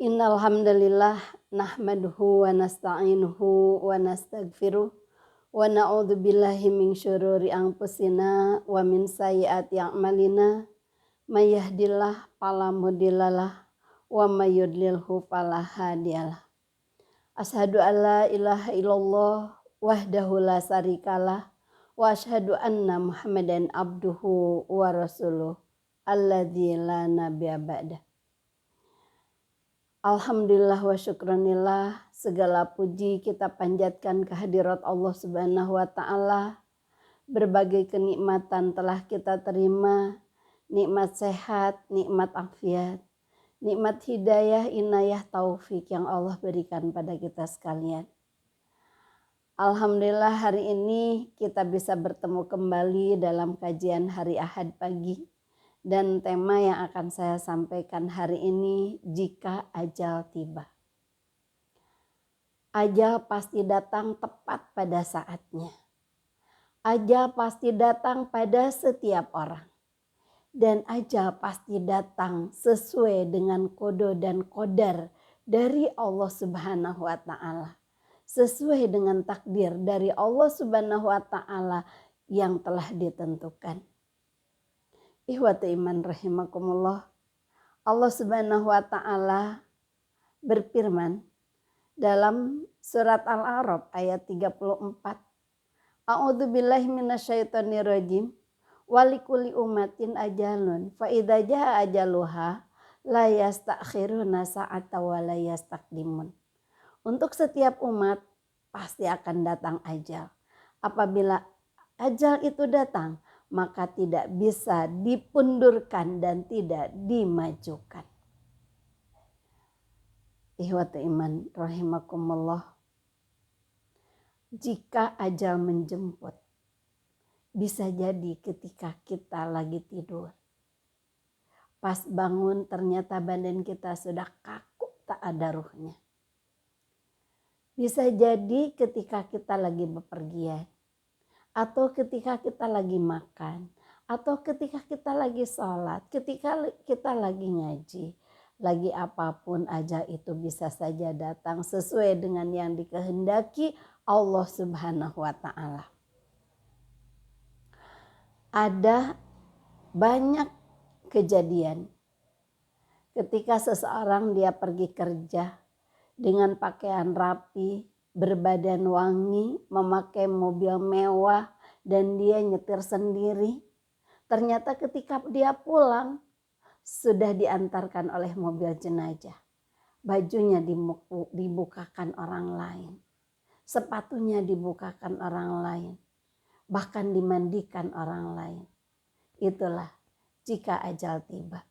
Innal hamdalillah nahmaduhu wa nasta'inuhu wa nastaghfiruh wa na'udzu billahi min syururi anfusina wa min sayyiati a'malina may yahdihillahu fala mudhillalah wa may yudlilhu fala hadiyalah. Asyhadu an la ilaha illallah wahdahu la syarikalah wa asyhadu anna Muhammadan abduhu wa rasuluh alladzi la nabiyya ba'dah. Alhamdulillah wa syukranillah, segala puji kita panjatkan kehadirat Allah Subhanahu wa taala. Berbagai kenikmatan telah kita terima, nikmat sehat, nikmat afiat, nikmat hidayah, inayah, taufik yang Allah berikan pada kita sekalian. Alhamdulillah hari ini kita bisa bertemu kembali dalam kajian hari Ahad pagi. Dan tema yang akan saya sampaikan hari ini, jika ajal tiba. Ajal pasti datang tepat pada saatnya. Ajal pasti datang pada setiap orang. Dan ajal pasti datang sesuai dengan kodo dan qadar dari Allah Subhanahu wa taala. Sesuai dengan takdir dari Allah Subhanahu wa taala yang telah ditentukan. Ihwatu iman rahimakumullah. Allah Subhanahu wa taala berfirman dalam surat Al-A'raf ayat 34. A'udzu billahi minasyaitonir rajim. Walikulli ummatin ajalun fa idza jaa ajaluha la yastakhiruna sa'ata wa la yastaqdimun. Untuk setiap umat pasti akan datang ajal. Apabila ajal itu datang, maka tidak bisa dipundurkan dan tidak dimajukan. Ihwatu iman rahimakumullah. Jika ajal menjemput, bisa jadi ketika kita lagi tidur. Pas bangun ternyata badan kita sudah kaku, tak ada ruhnya. Bisa jadi ketika kita lagi bepergian. Atau ketika kita lagi makan, atau ketika kita lagi sholat, ketika kita lagi ngaji, lagi apapun aja itu bisa saja datang sesuai dengan yang dikehendaki Allah Subhanahu wa taala. Ada banyak kejadian ketika seseorang dia pergi kerja dengan pakaian rapi, berbadan wangi, memakai mobil mewah, dan dia nyetir sendiri. Ternyata ketika dia pulang, sudah diantarkan oleh mobil jenazah. Bajunya dibukakan orang lain. Sepatunya dibukakan orang lain. Bahkan dimandikan orang lain. Itulah jika ajal tiba.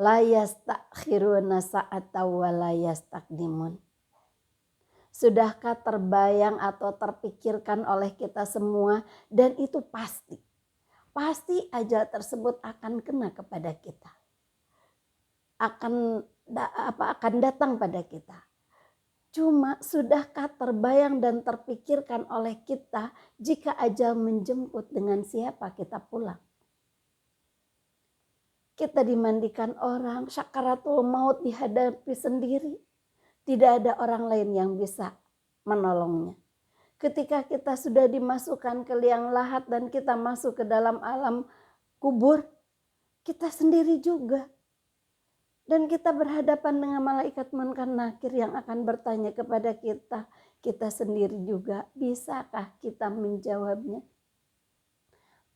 La yastakhiruna sa'ata wa la yastaqdimun. Sudahkah terbayang atau terpikirkan oleh kita semua, dan itu pasti. Pasti ajal tersebut akan kena kepada kita. Akan datang pada kita. Cuma sudahkah terbayang dan terpikirkan oleh kita jika ajal menjemput, dengan siapa kita pulang? Kita dimandikan orang, sakaratul maut dihadapi sendiri. Tidak ada orang lain yang bisa menolongnya. Ketika kita sudah dimasukkan ke liang lahat dan kita masuk ke dalam alam kubur, kita sendiri juga. Dan kita berhadapan dengan malaikat Munkar Nakir yang akan bertanya kepada kita. Kita sendiri juga, bisakah kita menjawabnya?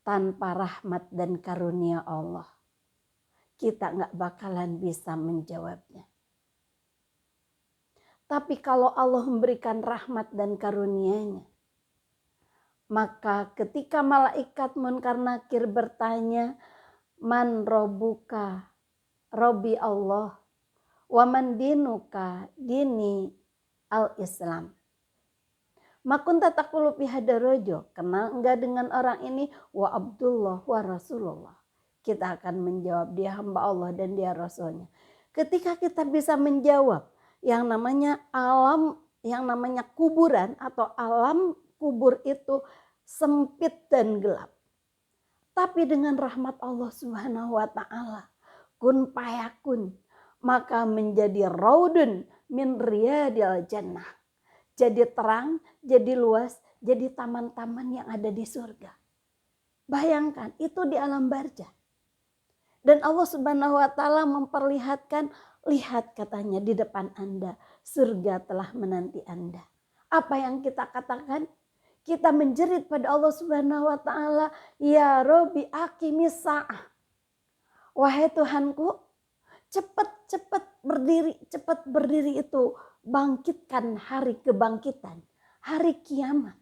Tanpa rahmat dan karunia Allah, kita gak bakalan bisa menjawabnya. Tapi kalau Allah memberikan rahmat dan karunia-Nya, maka ketika malaikat Munkar Nakir bertanya, man robuka, Robi Allah, wa man dinuka, dini al-Islam. Makunta taqulu fi hadar rajul, kenal enggak dengan orang ini? Wa Abdullah wa Rasulullah. Kita akan menjawab, dia hamba Allah dan dia Rasulnya. Ketika kita bisa menjawab yang namanya alam, yang namanya kuburan atau alam kubur itu sempit dan gelap. Tapi dengan rahmat Allah Subhanahu wa taala, kun payakun, maka menjadi raudun min riyadil jannah. Jadi terang, jadi luas, jadi taman-taman yang ada di surga. Bayangkan itu di alam barzah. Dan Allah Subhanahu wa taala memperlihatkan, lihat katanya di depan Anda, surga telah menanti Anda. Apa yang kita katakan? Kita menjerit pada Allah Subhanahu wa taala, ya Robbi aqimis sa'ah. Wahai Tuhanku, cepat berdiri itu, bangkitkan hari kebangkitan, hari kiamat.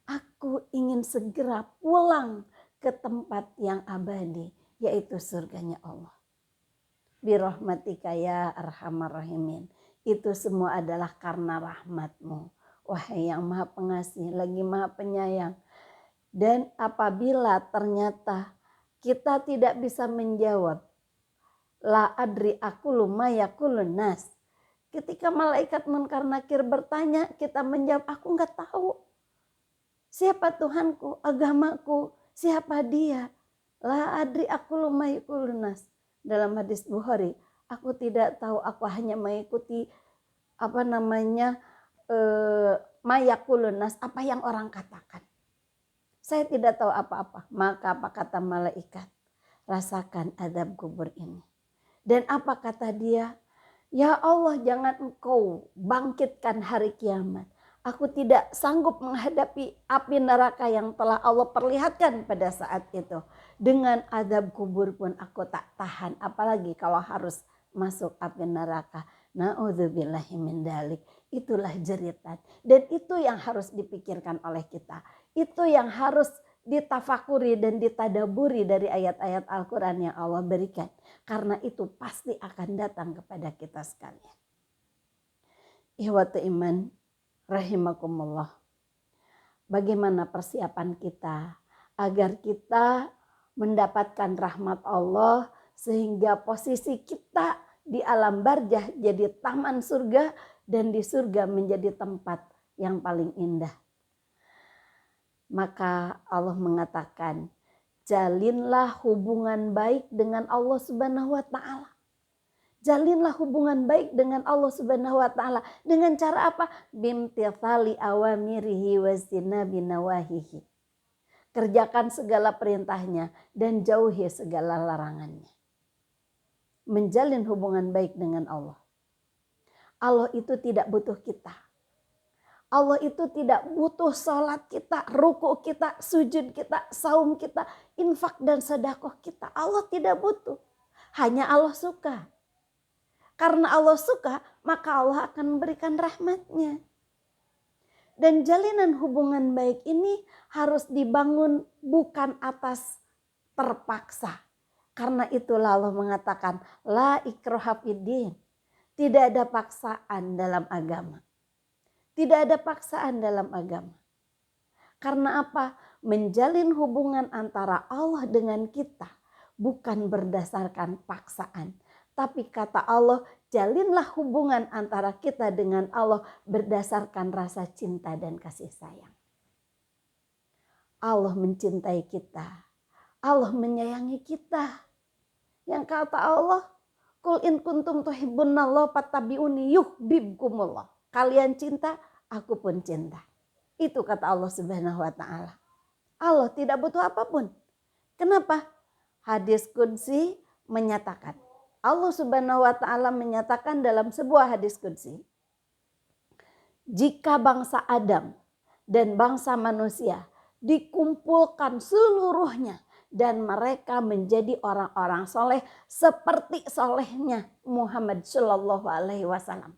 Aku ingin segera pulang ke tempat yang abadi, yaitu surganya Allah. Birahmatika ya arhamar rahimin. Itu semua adalah karena rahmat-Mu. Wahai yang maha pengasih, lagi maha penyayang. Dan apabila ternyata kita tidak bisa menjawab, la adri aqulu ma yaqulun nas. Ketika malaikat Munkar Nakir bertanya, kita menjawab, aku enggak tahu. Siapa Tuhanku, agamaku, siapa dia? La adri aqulu ma yaqulun nas. Dalam hadis Bukhari, aku tidak tahu, aku hanya mengikuti ma yaqulun nas, apa yang orang katakan. Saya tidak tahu apa-apa. Maka apa kata malaikat? Rasakan azab kubur ini. Dan apa kata dia? Ya Allah, jangan Engkau bangkitkan hari kiamat. Aku tidak sanggup menghadapi api neraka yang telah Allah perlihatkan pada saat itu. Dengan azab kubur pun aku tak tahan. Apalagi kalau harus masuk api neraka. Na'udzubillahi min dzalik. Itulah jeritan. Dan itu yang harus dipikirkan oleh kita. Itu yang harus ditafakuri dan ditadaburi dari ayat-ayat Al-Quran yang Allah berikan. Karena itu pasti akan datang kepada kita sekalian. Ihwatu iman rahimakumullah. Bagaimana persiapan kita agar kita mendapatkan rahmat Allah sehingga posisi kita di alam barzah jadi taman surga dan di surga menjadi tempat yang paling indah. Maka Allah mengatakan, jalinlah hubungan baik dengan Allah Subhanahu wa taala. Jalinlah hubungan baik dengan Allah Subhanahu wa taala dengan cara apa? Bimtithali awamirihi wastinabi nawahihi. Kerjakan segala perintahnya dan jauhi segala larangannya. Menjalin hubungan baik dengan Allah. Allah itu tidak butuh kita. Allah itu tidak butuh sholat kita, ruku kita, sujud kita, saum kita, infak dan sedekah kita. Allah tidak butuh. Hanya Allah suka. Karena Allah suka, maka Allah akan memberikan rahmatnya. Dan jalinan hubungan baik ini harus dibangun bukan atas terpaksa. Karena itulah Allah mengatakan, la ikraha fiddin. Tidak ada paksaan dalam agama. Tidak ada paksaan dalam agama. Karena apa? Menjalin hubungan antara Allah dengan kita bukan berdasarkan paksaan. Tapi kata Allah, jalinlah hubungan antara kita dengan Allah berdasarkan rasa cinta dan kasih sayang. Allah mencintai kita. Allah menyayangi kita. Yang kata Allah, Qul in kuntum tuhibbunallah fattabi'uni yuhibbukumullah. Kalian cinta, aku pun cinta. Itu kata Allah Subhanahu wa taala. Allah tidak butuh apapun. Kenapa? Hadis qudsi menyatakan. Allah Subhanahu wa taala menyatakan dalam sebuah hadis qudsi. Jika bangsa Adam dan bangsa manusia dikumpulkan seluruhnya dan mereka menjadi orang-orang soleh seperti solehnya Muhammad Sallallahu Alaihi Wasallam.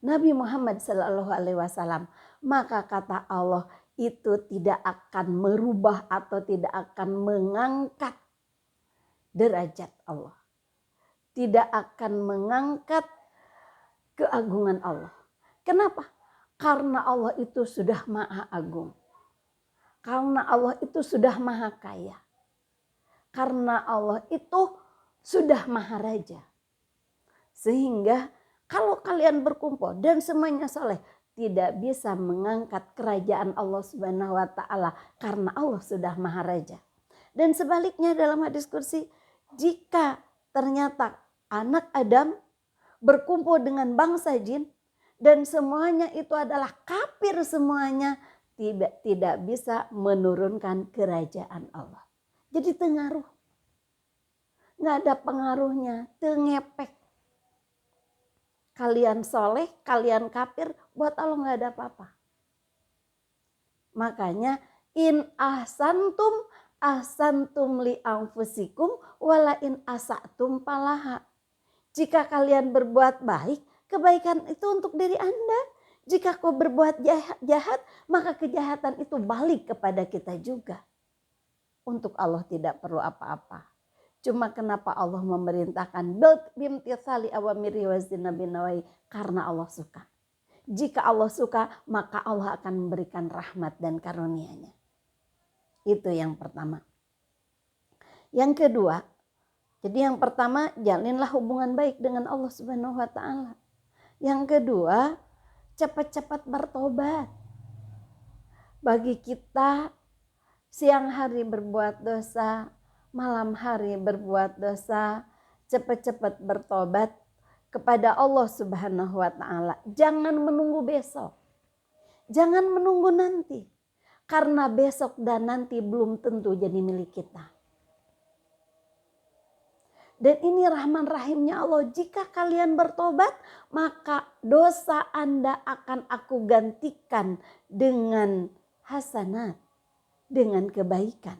Nabi Muhammad Sallallahu Alaihi Wasallam, maka kata Allah itu tidak akan merubah atau tidak akan mengangkat derajat Allah, tidak akan mengangkat keagungan Allah. Kenapa? Karena Allah itu sudah maha agung, karena Allah itu sudah maha kaya, karena Allah itu sudah maha raja, sehingga kalau kalian berkumpul dan semuanya soleh, tidak bisa mengangkat kerajaan Allah Subhanahu wa taala karena Allah sudah maha raja. Dan sebaliknya dalam hadis kursi, jika ternyata anak Adam berkumpul dengan bangsa jin, dan semuanya itu adalah kafir semuanya, tidak bisa menurunkan kerajaan Allah. Jadi tengaruh. Nggak ada pengaruhnya, tengepek. Kalian soleh, kalian kafir, buat Allah nggak ada apa-apa. Makanya in ahsantum li anfusikum wala in asatum falaha. Jika kalian berbuat baik, kebaikan itu untuk diri Anda. Jika kau berbuat jahat, maka kejahatan itu balik kepada kita juga. Untuk Allah tidak perlu apa-apa. Cuma kenapa Allah memerintahkan bimtithali awamiri wazinabinawai, karena Allah suka. Jika Allah suka, maka Allah akan memberikan rahmat dan karunia-Nya. Itu yang pertama. Yang kedua, jadi yang pertama, jalinlah hubungan baik dengan Allah Subhanahu wa taala. Yang kedua, cepat-cepat bertobat. Bagi kita siang hari berbuat dosa, malam hari berbuat dosa, cepat-cepat bertobat kepada Allah Subhanahu wa taala. Jangan menunggu besok. Jangan menunggu nanti. Karena besok dan nanti belum tentu jadi milik kita. Dan ini rahman rahimnya Allah. Jika kalian bertobat, maka dosa Anda akan aku gantikan dengan hasanat, dengan kebaikan.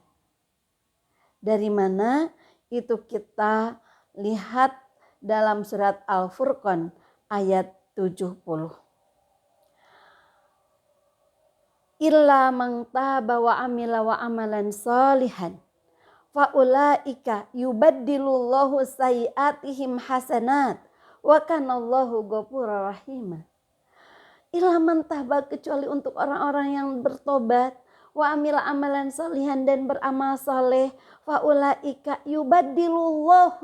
Dari mana itu kita lihat dalam surat Al-Furqan ayat 70. Illa man taba wa amila wa amalan sholihan faulaika yubaddilullahu sayyiatihim hasanat wa kanallahu ghafurur rahim. Illa man taba, kecuali untuk orang-orang yang bertobat, wa amila amalan sholihan, dan beramal soleh, faulaika yubaddilullahu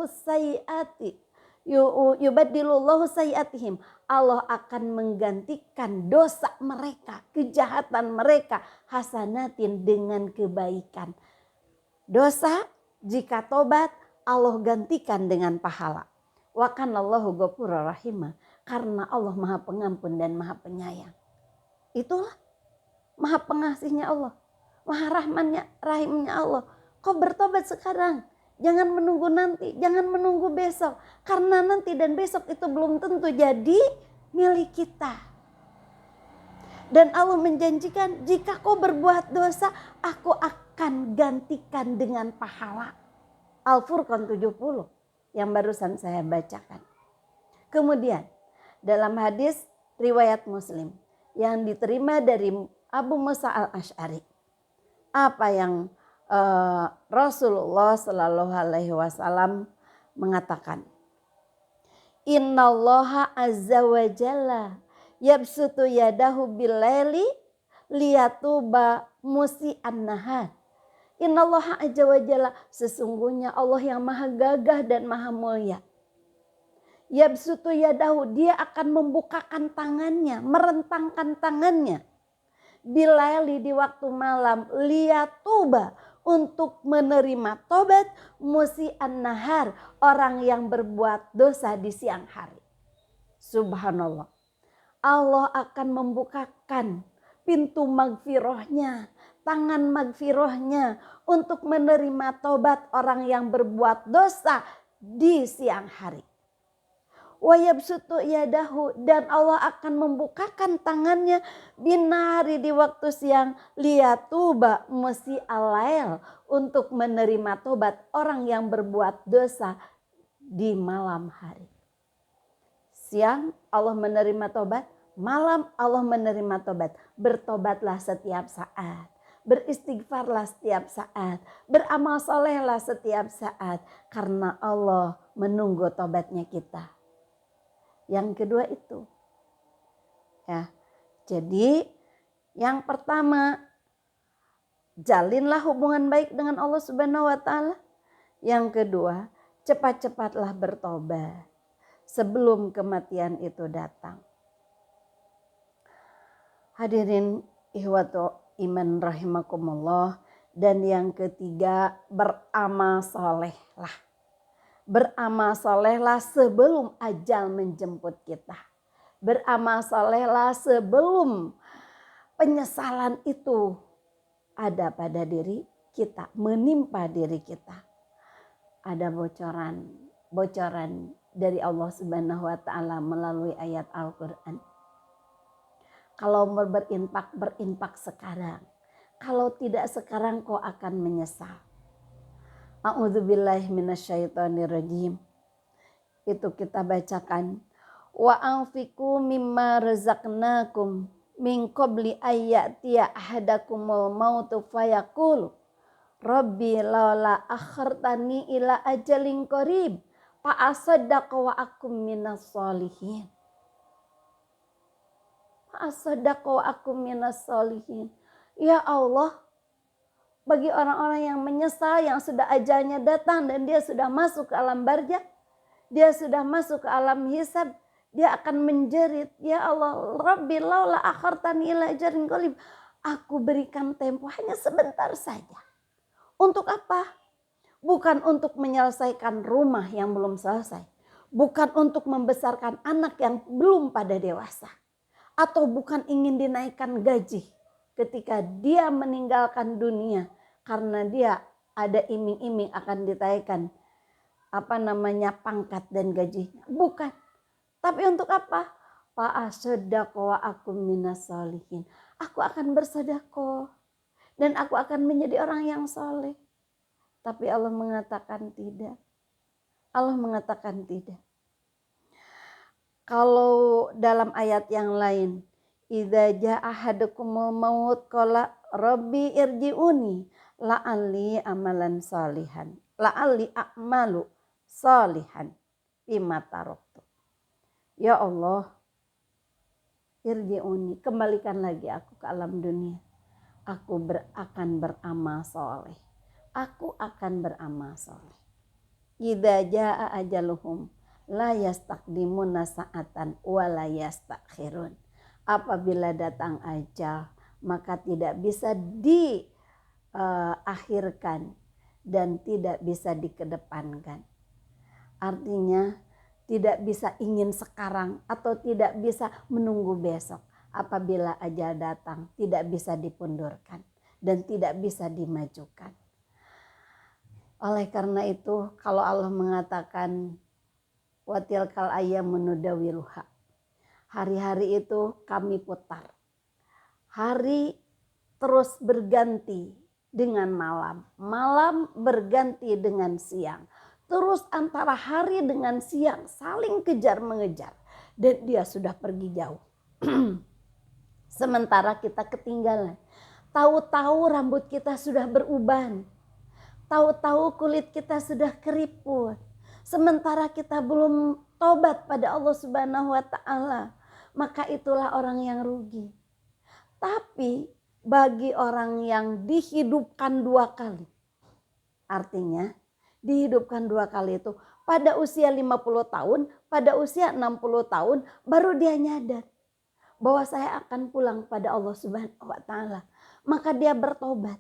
sayyiatihim, Allah akan menggantikan dosa mereka, kejahatan mereka, hasanatin, dengan kebaikan. Dosa jika tobat Allah gantikan dengan pahala. Wa kanallahu ghafurur rahim, karena Allah Maha Pengampun dan Maha Penyayang. Itulah Maha Pengasihnya Allah, Maha Rahimnya Allah. Kau bertobat sekarang, jangan menunggu nanti, jangan menunggu besok, karena nanti dan besok itu belum tentu jadi milik kita. Dan Allah menjanjikan, jika kau berbuat dosa, aku akan gantikan dengan pahala. Al-Furqan 70 yang barusan saya bacakan. Kemudian dalam hadis riwayat Muslim yang diterima dari Abu Musa al-Asy'ari, apa yang Rasulullah Shallallahu Alaihi Wasallam mengatakan, Innallaha azza wa jalla yabsutu yadahu bilaili liyatuba musi'an nahar. Innallaha azza wa jalla, sesungguhnya Allah yang maha gagah dan maha mulia. Yabsutu yadahu, dia akan membukakan tangannya, merentangkan tangannya. Bilaili, di waktu malam, liyatuba, untuk menerima tobat, musi'an nahar, orang yang berbuat dosa di siang hari. Subhanallah. Allah akan membukakan pintu magfirahnya, tangan magfirahnya untuk menerima tobat orang yang berbuat dosa di siang hari. Wa yabsutu yadahu, dan Allah akan membukakan tangannya binari, di waktu siang, liyatuba musi'alail, untuk menerima tobat orang yang berbuat dosa di malam hari. Siang Allah menerima tobat, malam Allah menerima tobat. Bertobatlah setiap saat, beristighfarlah setiap saat, beramal solehlah setiap saat, karena Allah menunggu tobatnya kita. Yang kedua itu, ya, jadi yang pertama, jalinlah hubungan baik dengan Allah Subhanahu wa taala. Yang kedua, cepat-cepatlah bertobat sebelum kematian itu datang. Hadirin ihwatu iman rahimakumullah. Dan yang ketiga, beramal solehlah. Beramal solehlah sebelum ajal menjemput kita. Beramal solehlah sebelum penyesalan itu ada pada diri kita, menimpa diri kita. Ada bocoran dari Allah Subhanahu wa taala melalui ayat Al-Qur'an. Kalau berinfak sekarang. Kalau tidak sekarang kau akan menyesal. A'udzubillahi minasyaitonirrajim. Itu kita bacakan. Wa anfiqu mimma razaqnakum min qabli ayyatiya ahadakumul mautu fayaqulu Rabbi laula akhartani ila ajalin qarib fa asaddaqa wa akum minas solihin. Fa asaddaqa wa akum minas solihin. Ya Allah, bagi orang-orang yang menyesal, yang sudah ajalnya datang dan dia sudah masuk ke alam barzakh, dia sudah masuk ke alam hisab, dia akan menjerit, ya Allah, Rabbi laula akhartani ila ajalin qarib. Aku berikan tempo hanya sebentar saja. Untuk apa? Bukan untuk menyelesaikan rumah yang belum selesai. Bukan untuk membesarkan anak yang belum pada dewasa. Atau bukan ingin dinaikkan gaji ketika dia meninggalkan dunia. Karena dia ada iming-iming akan ditaikkan pangkat dan gajinya. Bukan. Tapi untuk apa? Fa'asaddaqa wa akum minas solihin. Aku akan bersedekah. Dan aku akan menjadi orang yang soleh. Tapi Allah mengatakan tidak. Allah mengatakan tidak. Kalau dalam ayat yang lain. Idza jaa ahadukumul maut qala rabbi irji'uni la'alli amalan salihan. La'alli a'malu salihan bima taraktu. Ya Allah, irji'uni, kembalikan lagi aku ke alam dunia. Aku akan beramal soleh. Aku akan beramal soleh. Idza jaa ajaluhum la yastaqdimuna sa'atan wa la yastakhirun. Apabila datang ajal, maka tidak bisa diakhirkan dan tidak bisa dikedepankan. Artinya tidak bisa ingin sekarang atau tidak bisa menunggu besok. Apabila ajal datang tidak bisa dipundurkan dan tidak bisa dimajukan. Oleh karena itu kalau Allah mengatakan watilkal ayyamun nudawiluha, hari-hari itu kami putar. Hari terus berganti dengan malam, malam berganti dengan siang. Terus antara hari dengan siang saling kejar mengejar dan dia sudah pergi jauh. Sementara kita ketinggalan. Tahu-tahu rambut kita sudah beruban. Tahu-tahu kulit kita sudah keriput. Sementara kita belum tobat pada Allah Subhanahu wa taala. Maka itulah orang yang rugi. Tapi bagi orang yang dihidupkan 2 kali. Artinya dihidupkan 2 kali itu pada usia 50 tahun, pada usia 60 tahun baru dia nyadar bahwa saya akan pulang pada Allah Subhanahu wa taala. Maka dia bertobat.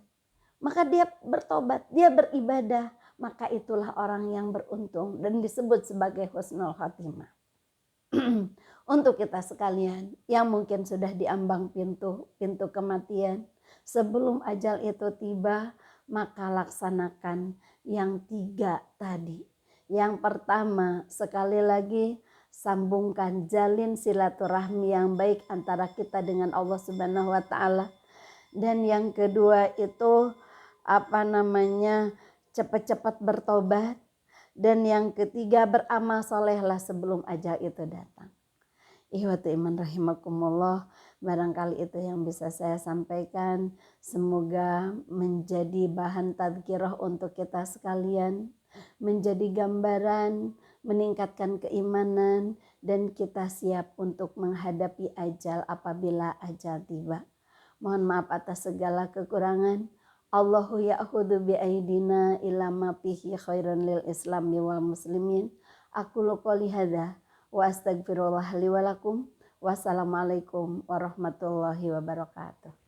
Dia beribadah. Maka itulah orang yang beruntung dan disebut sebagai husnul khatimah. Untuk kita sekalian yang mungkin sudah diambang pintu kematian, sebelum ajal itu tiba, maka laksanakan yang 3 tadi. Yang pertama, sekali lagi sambungkan, jalin silaturahmi yang baik antara kita dengan Allah Subhanahu wa taala. Dan yang kedua itu cepat-cepat bertobat. Dan yang ketiga beramal solehlah sebelum ajal itu datang. Ihwatu iman rahimakumullah, barangkali itu yang bisa saya sampaikan. Semoga menjadi bahan tadzkirah untuk kita sekalian, menjadi gambaran, meningkatkan keimanan, dan kita siap untuk menghadapi ajal apabila ajal tiba. Mohon maaf atas segala kekurangan. Allahu ya'khudhu bi'aidina ila ma fihi khairan lil islami wal muslimin. Aqulu qouli hadza wa astaghfirullah li wa lakum. Wassalamualaikum warahmatullahi wabarakatuh.